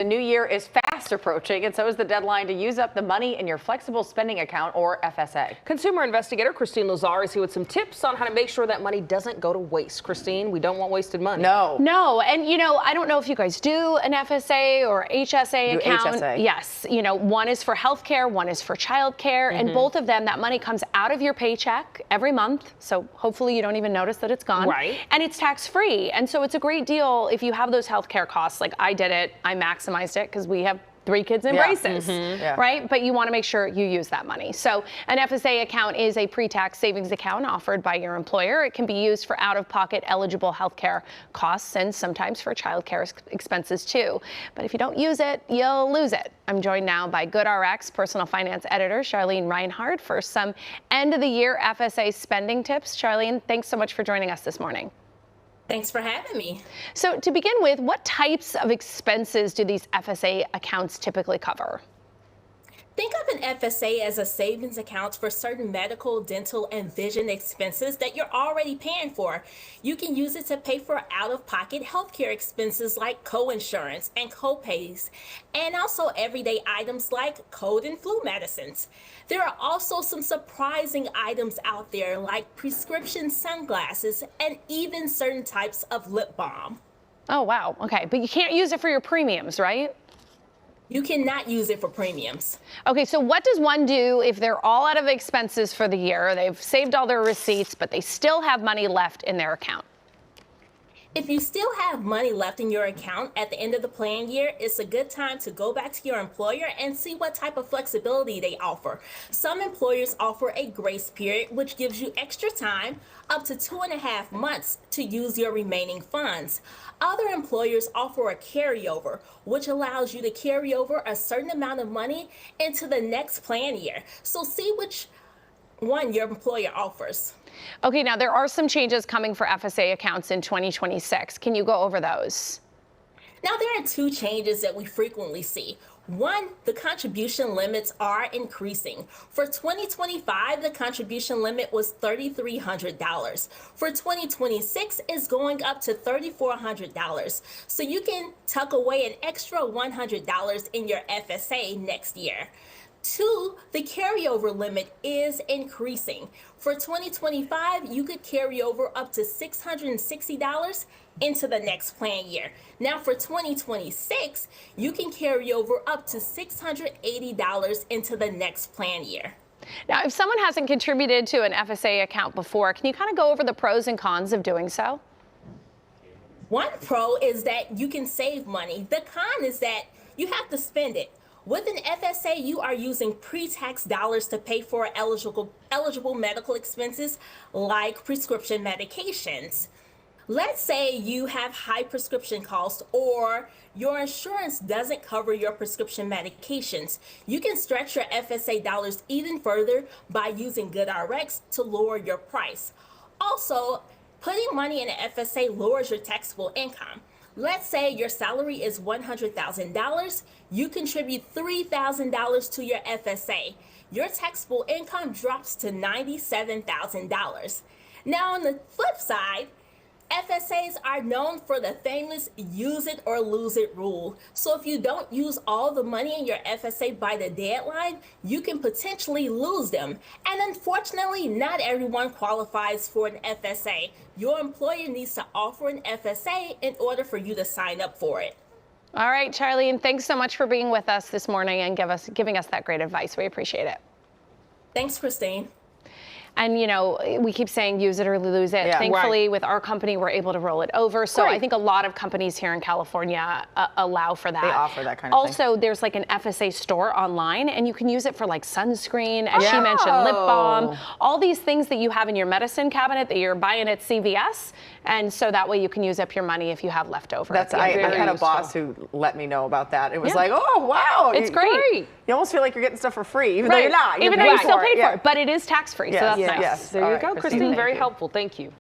The new year is fast approaching, and so is the deadline to use up the money in your flexible spending account, or FSA. Consumer investigator Christine Lazar is here with some tips on how to make sure that money doesn't go to waste. Christine, we don't want wasted money. No, and I don't know if you guys do an FSA or HSA account. HSA. Yes, one is for healthcare, one is for childcare, and both of them, that money comes out of your paycheck every month. So hopefully you don't even notice that it's gone. Right. And it's tax-free, and so it's a great deal if you have those healthcare costs. Like I did it, I maximized it because we have 3 kids in braces, right? But you want to make sure you use that money. So an FSA account is a pre-tax savings account offered by your employer. It can be used for out-of-pocket eligible healthcare costs and sometimes for childcare expenses too. But if you don't use it, you'll lose it. I'm joined now by GoodRx personal finance editor Charlene Rhinehart for some end-of-the-year FSA spending tips. Charlene, thanks so much for joining us this morning. Thanks for having me. So to begin with, what types of expenses do these FSA accounts typically cover? Think of an FSA as a savings account for certain medical, dental, and vision expenses that you're already paying for. You can use it to pay for out-of-pocket healthcare expenses like co-insurance and co-pays, and also everyday items like cold and flu medicines. There are also some surprising items out there like prescription sunglasses and even certain types of lip balm. Oh, wow. Okay. But you can't use it for your premiums, right? You cannot use it for premiums. Okay, so what does one do if they're all out of expenses for the year? They've saved all their receipts, but they still have money left in their account. If you still have money left in your account at the end of the plan year, it's a good time to go back to your employer and see what type of flexibility they offer. Some employers offer a grace period, which gives you extra time, up to 2.5 months, to use your remaining funds. Other employers offer a carryover, which allows you to carry over a certain amount of money into the next plan year. So see which one your employer offers. Okay, now there are some changes coming for FSA accounts in 2026. Can you go over those? Now, there are 2 changes that we frequently see. One, the contribution limits are increasing. For 2025, the contribution limit was $3,300. For 2026, it's going up to $3,400. So you can tuck away an extra $100 in your FSA next year. 2, the carryover limit is increasing. For 2025, you could carry over up to $660 into the next plan year. Now for 2026, you can carry over up to $680 into the next plan year. Now, if someone hasn't contributed to an FSA account before, can you kind of go over the pros and cons of doing so? One pro is that you can save money. The con is that you have to spend it. With an FSA, you are using pre-tax dollars to pay for eligible medical expenses like prescription medications. Let's say you have high prescription costs or your insurance doesn't cover your prescription medications. You can stretch your FSA dollars even further by using GoodRx to lower your price. Also, putting money in an FSA lowers your taxable income. Let's say your salary is $100,000. You contribute $3,000 to your FSA. Your taxable income drops to $97,000. Now, on the flip side, FSAs are known for the famous use it or lose it rule. So if you don't use all the money in your FSA by the deadline, you can potentially lose them. And unfortunately, not everyone qualifies for an FSA. Your employer needs to offer an FSA in order for you to sign up for it. All right, Charlene, thanks so much for being with us this morning and giving us that great advice. We appreciate it. Thanks, Christine. And, we keep saying use it or lose it. Yeah, Thankfully, with our company, we're able to roll it over. So Great. I think a lot of companies here in California allow for that. They offer that kind of thing. Also, there's like an FSA store online, and you can use it for like sunscreen, as she mentioned, lip balm, all these things that you have in your medicine cabinet that you're buying at CVS. And so that way you can use up your money if you have leftover. I had a boss who let me know about that. It was like, oh, wow. It's great. You almost feel like you're getting stuff for free, even though you're not. Even though you still paid for it. But it is tax-free, so that's nice. Yes. There you go, Christine. Very helpful. Thank you.